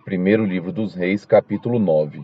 Primeiro livro dos Reis, capítulo 9.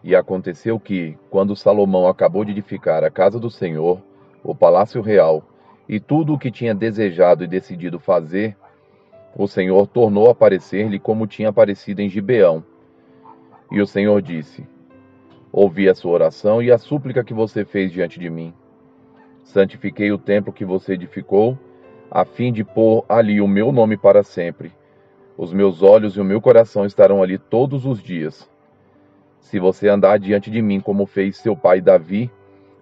E aconteceu que, quando Salomão acabou de edificar a casa do Senhor, o palácio real, e tudo o que tinha desejado e decidido fazer, o Senhor tornou a aparecer-lhe como tinha aparecido em Gibeão. E o Senhor disse: Ouvi a sua oração e a súplica que você fez diante de mim. Santifiquei o templo que você edificou, a fim de pôr ali o meu nome para sempre. Os meus olhos e o meu coração estarão ali todos os dias. Se você andar diante de mim como fez seu pai Davi,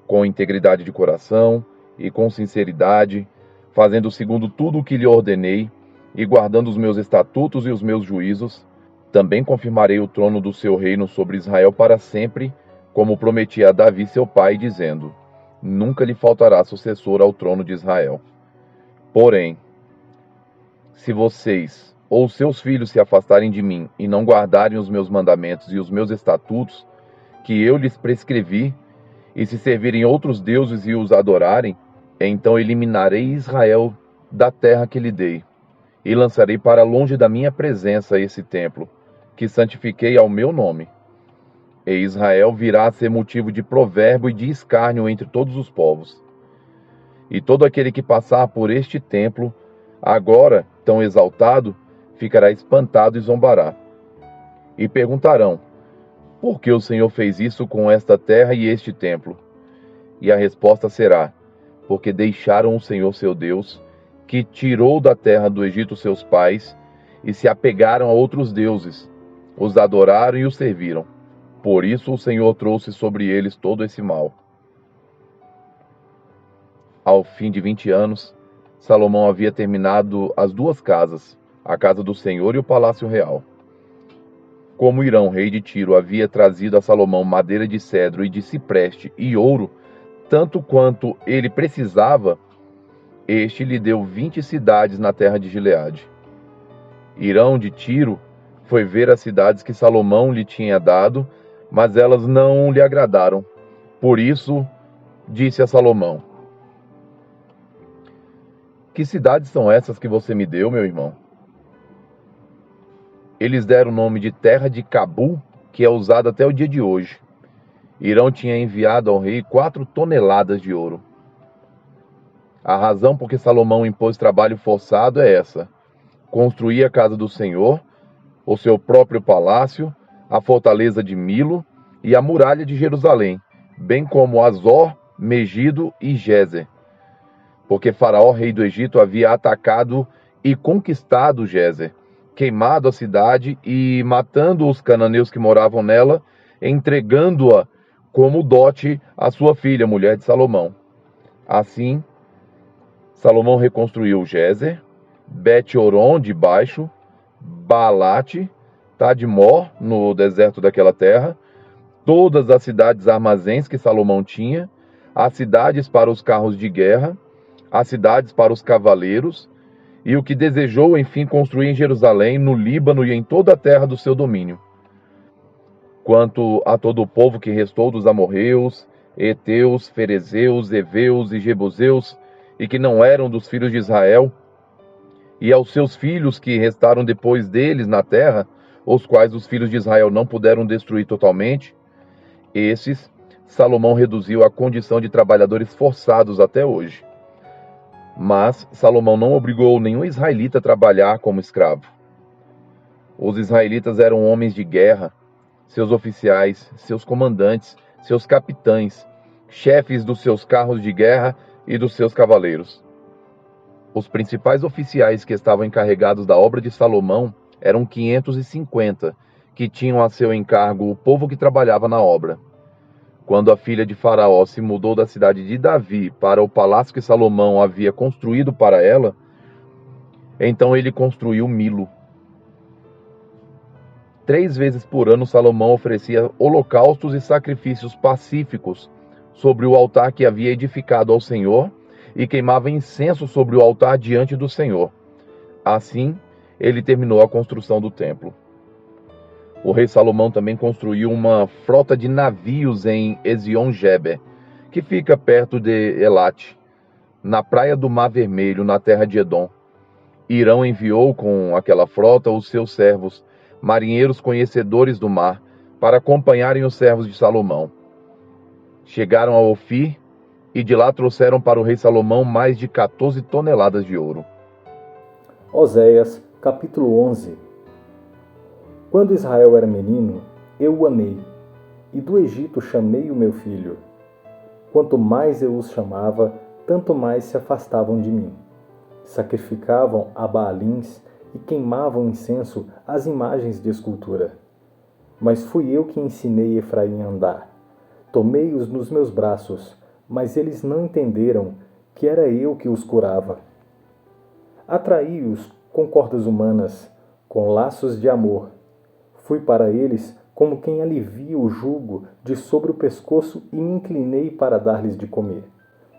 com integridade de coração e com sinceridade, fazendo segundo tudo o que lhe ordenei, e guardando os meus estatutos e os meus juízos, também confirmarei o trono do seu reino sobre Israel para sempre, como prometi a Davi seu pai, dizendo: Nunca lhe faltará sucessor ao trono de Israel. Porém, se vocês ou seus filhos se afastarem de mim e não guardarem os meus mandamentos e os meus estatutos, que eu lhes prescrevi, e se servirem outros deuses e os adorarem, então eliminarei Israel da terra que lhe dei, e lançarei para longe da minha presença esse templo, que santifiquei ao meu nome. E Israel virá a ser motivo de provérbio e de escárnio entre todos os povos. E todo aquele que passar por este templo, agora tão exaltado, ficará espantado e zombará. E perguntarão: por que o Senhor fez isso com esta terra e este templo? E a resposta será: porque deixaram o Senhor seu Deus, que tirou da terra do Egito seus pais, e se apegaram a outros deuses, os adoraram e os serviram. Por isso o Senhor trouxe sobre eles todo esse mal. Ao fim de 20 anos, Salomão havia terminado as duas casas, a casa do Senhor e o palácio real. Como Irão, rei de Tiro, havia trazido a Salomão madeira de cedro e de cipreste e ouro, tanto quanto ele precisava, este lhe deu 20 cidades na terra de Gileade. Irão de Tiro foi ver as cidades que Salomão lhe tinha dado, mas elas não lhe agradaram. Por isso, disse a Salomão: Que cidades são essas que você me deu, meu irmão? Eles deram o nome de terra de Cabu, que é usado até o dia de hoje. Irão tinha enviado ao rei 4 toneladas de ouro. A razão por que Salomão impôs trabalho forçado é essa: construir a casa do Senhor, o seu próprio palácio, a fortaleza de Milo e a muralha de Jerusalém, bem como Azor, Megido e Gézer. Porque Faraó, rei do Egito, havia atacado e conquistado Gézer, queimado a cidade e matando os cananeus que moravam nela, entregando-a como dote à sua filha, mulher de Salomão. Assim, Salomão reconstruiu Gézer, Bet-Horon de baixo, Baalate, Tadmor, no deserto daquela terra, todas as cidades armazéns que Salomão tinha, as cidades para os carros de guerra, as cidades para os cavaleiros, e o que desejou, enfim, construir em Jerusalém, no Líbano e em toda a terra do seu domínio. Quanto a todo o povo que restou dos amorreus, heteus, ferezeus, heveus e jebuseus, e que não eram dos filhos de Israel, e aos seus filhos que restaram depois deles na terra, os quais os filhos de Israel não puderam destruir totalmente, esses Salomão reduziu à condição de trabalhadores forçados até hoje. Mas Salomão não obrigou nenhum israelita a trabalhar como escravo. Os israelitas eram homens de guerra, seus oficiais, seus comandantes, seus capitães, chefes dos seus carros de guerra e dos seus cavaleiros. Os principais oficiais que estavam encarregados da obra de Salomão eram 550, que tinham a seu encargo o povo que trabalhava na obra. Quando a filha de Faraó se mudou da cidade de Davi para o palácio que Salomão havia construído para ela, então ele construiu Milo. 3 vezes por ano Salomão oferecia holocaustos e sacrifícios pacíficos sobre o altar que havia edificado ao Senhor e queimava incenso sobre o altar diante do Senhor. Assim, ele terminou a construção do templo. O rei Salomão também construiu uma frota de navios em Ezion-Geber, que fica perto de Elate, na praia do Mar Vermelho, na terra de Edom. Irão enviou com aquela frota os seus servos, marinheiros conhecedores do mar, para acompanharem os servos de Salomão. Chegaram a Ofir e de lá trouxeram para o rei Salomão mais de 14 toneladas de ouro. Oséias, capítulo 11. Quando Israel era menino, eu o amei, e do Egito chamei o meu filho. Quanto mais eu os chamava, tanto mais se afastavam de mim. Sacrificavam a Baalins e queimavam incenso às imagens de escultura. Mas fui eu que ensinei Efraim a andar. Tomei-os nos meus braços, mas eles não entenderam que era eu que os curava. Atraí-os com cordas humanas, com laços de amor. Fui para eles como quem alivia o jugo de sobre o pescoço e me inclinei para dar-lhes de comer.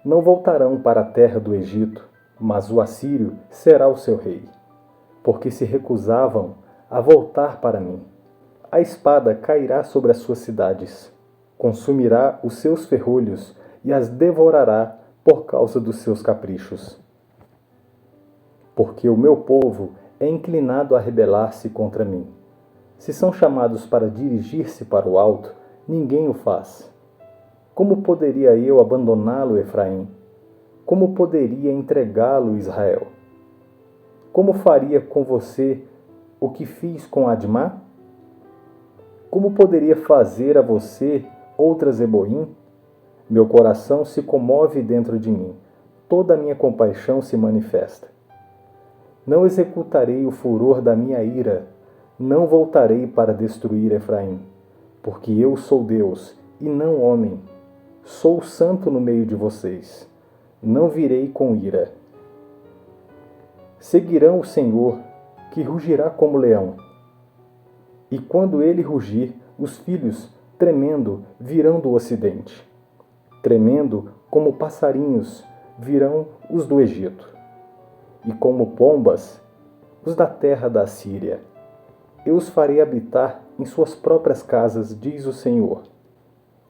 Não voltarão para a terra do Egito, mas o assírio será o seu rei, porque se recusavam a voltar para mim. A espada cairá sobre as suas cidades, consumirá os seus ferrolhos e as devorará por causa dos seus caprichos. Porque o meu povo é inclinado a rebelar-se contra mim. Se são chamados para dirigir-se para o alto, ninguém o faz. Como poderia eu abandoná-lo, Efraim? Como poderia entregá-lo, Israel? Como faria com você o que fiz com Admá? Como poderia fazer a você outra Zeboim? Meu coração se comove dentro de mim, toda a minha compaixão se manifesta. Não executarei o furor da minha ira, não voltarei para destruir Efraim, porque eu sou Deus e não homem. Sou santo no meio de vocês. Não virei com ira. Seguirão o Senhor, que rugirá como leão. E quando ele rugir, os filhos, tremendo, virão do ocidente. Tremendo como passarinhos, virão os do Egito. E como pombas, os da terra da Síria. Eu os farei habitar em suas próprias casas, diz o Senhor.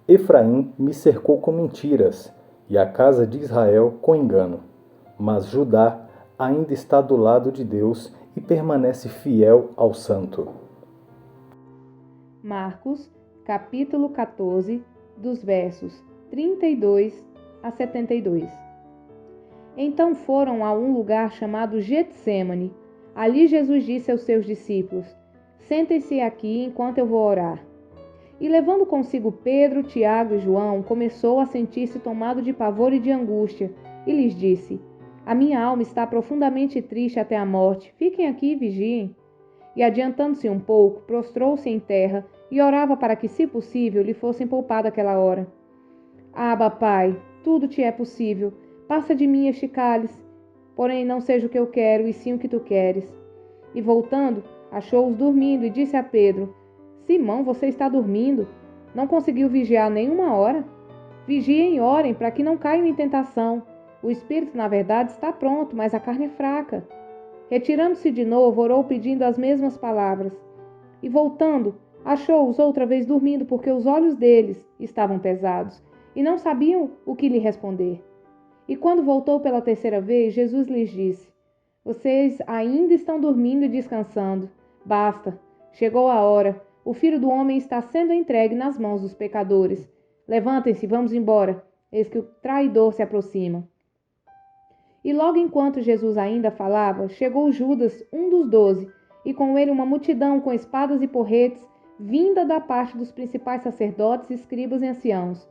Efraim me cercou com mentiras, e a casa de Israel com engano. Mas Judá ainda está do lado de Deus e permanece fiel ao Santo. Marcos, capítulo 14, dos versos 32 a 72. Então foram a um lugar chamado Getsêmani. Ali Jesus disse aos seus discípulos: Sentem-se aqui enquanto eu vou orar. E levando consigo Pedro, Tiago e João, começou a sentir-se tomado de pavor e de angústia, e lhes disse: A minha alma está profundamente triste até a morte. Fiquem aqui e vigiem. E adiantando-se um pouco, prostrou-se em terra e orava para que, se possível, lhe fossem poupada aquela hora. Abba, Pai, tudo te é possível. Passa de mim este cálice. Porém, não seja o que eu quero, e sim o que tu queres. E voltando, achou-os dormindo e disse a Pedro: Simão, você está dormindo? Não conseguiu vigiar nenhuma hora? Vigiem e orem para que não caiam em tentação. O espírito, na verdade, está pronto, mas a carne é fraca. Retirando-se de novo, orou pedindo as mesmas palavras. E voltando, achou-os outra vez dormindo, porque os olhos deles estavam pesados, e não sabiam o que lhe responder. E quando voltou pela terceira vez, Jesus lhes disse: Vocês ainda estão dormindo e descansando. Basta, chegou a hora. O Filho do Homem está sendo entregue nas mãos dos pecadores. Levantem-se, vamos embora. Eis que o traidor se aproxima. E logo enquanto Jesus ainda falava, chegou Judas, um dos 12, e com ele uma multidão com espadas e porretes, vinda da parte dos principais sacerdotes, escribas e anciãos.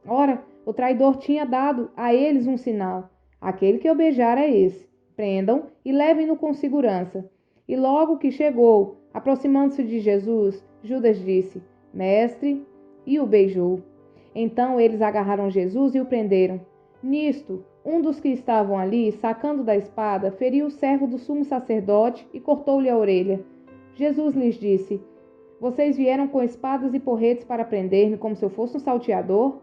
Ora, o traidor tinha dado a eles um sinal. Aquele que eu beijar é esse. Prendam e levem-no com segurança. E logo que chegou, aproximando-se de Jesus, Judas disse: Mestre, e o beijou. Então eles agarraram Jesus e o prenderam. Nisto, um dos que estavam ali, sacando da espada, feriu o servo do sumo sacerdote e cortou-lhe a orelha. Jesus lhes disse: Vocês vieram com espadas e porretes para prender-me como se eu fosse um salteador?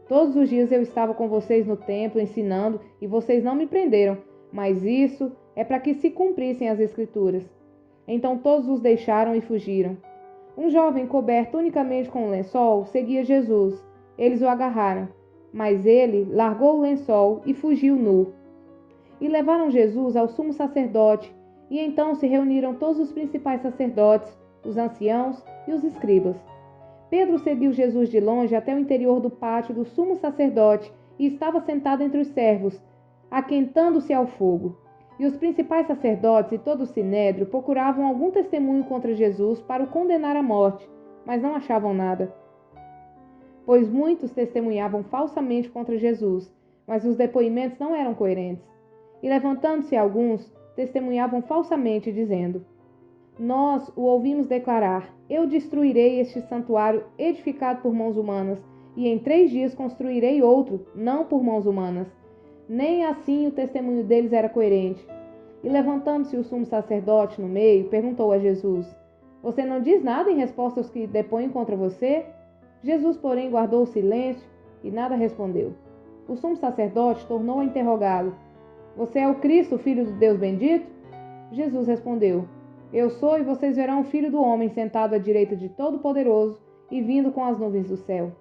Todos os dias eu estava com vocês no templo ensinando e vocês não me prenderam, mas isso é para que se cumprissem as Escrituras. Então todos os deixaram e fugiram. Um jovem coberto unicamente com um lençol seguia Jesus. Eles o agarraram, mas ele largou o lençol e fugiu nu. E levaram Jesus ao sumo sacerdote, e então se reuniram todos os principais sacerdotes, os anciãos e os escribas. Pedro seguiu Jesus de longe até o interior do pátio do sumo sacerdote e estava sentado entre os servos, aquentando-se ao fogo. E os principais sacerdotes e todo o sinédrio procuravam algum testemunho contra Jesus para o condenar à morte, mas não achavam nada. Pois muitos testemunhavam falsamente contra Jesus, mas os depoimentos não eram coerentes. E levantando-se alguns, testemunhavam falsamente, dizendo: Nós o ouvimos declarar: Eu destruirei este santuário edificado por mãos humanas, e em 3 dias construirei outro, não por mãos humanas. Nem assim o testemunho deles era coerente. E levantando-se o sumo sacerdote no meio, perguntou a Jesus: Você não diz nada em resposta aos que depõem contra você? Jesus, porém, guardou o silêncio e nada respondeu. O sumo sacerdote tornou a interrogá-lo: Você é o Cristo, o Filho do Deus bendito? Jesus respondeu: Eu sou, e vocês verão o Filho do Homem sentado à direita de Todo-Poderoso e vindo com as nuvens do céu.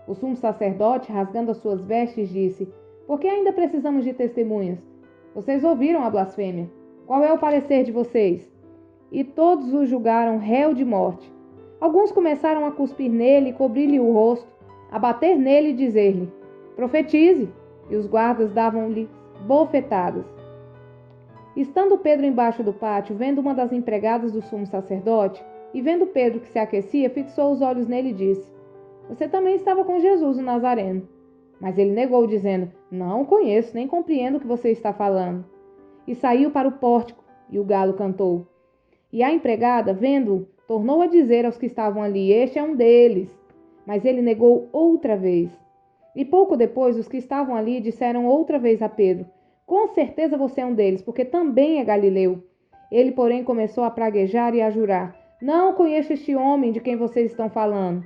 O sumo sacerdote, rasgando as suas vestes, disse: Por que ainda precisamos de testemunhas? Vocês ouviram a blasfêmia. Qual é o parecer de vocês? E todos o julgaram réu de morte. Alguns começaram a cuspir nele e cobrir-lhe o rosto, a bater nele e dizer-lhe: Profetize! E os guardas davam-lhe bofetadas. Estando Pedro embaixo do pátio, vendo uma das empregadas do sumo sacerdote, e vendo Pedro que se aquecia, fixou os olhos nele e disse: Você também estava com Jesus o Nazareno. Mas ele negou, dizendo: Não o conheço, nem compreendo o que você está falando. E saiu para o pórtico, e o galo cantou. E a empregada, vendo-o, tornou a dizer aos que estavam ali: Este é um deles. Mas ele negou outra vez. E pouco depois, os que estavam ali disseram outra vez a Pedro: Com certeza você é um deles, porque também é galileu. Ele, porém, começou a praguejar e a jurar: Não conheço este homem de quem vocês estão falando.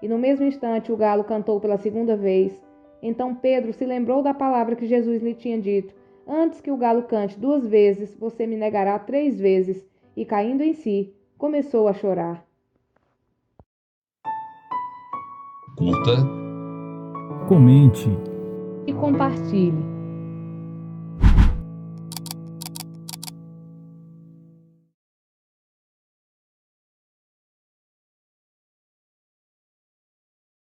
E no mesmo instante o galo cantou pela 2ª vez. Então Pedro se lembrou da palavra que Jesus lhe tinha dito: Antes que o galo cante 2 vezes, você me negará 3 vezes. E caindo em si, começou a chorar. Curta, comente E compartilhe.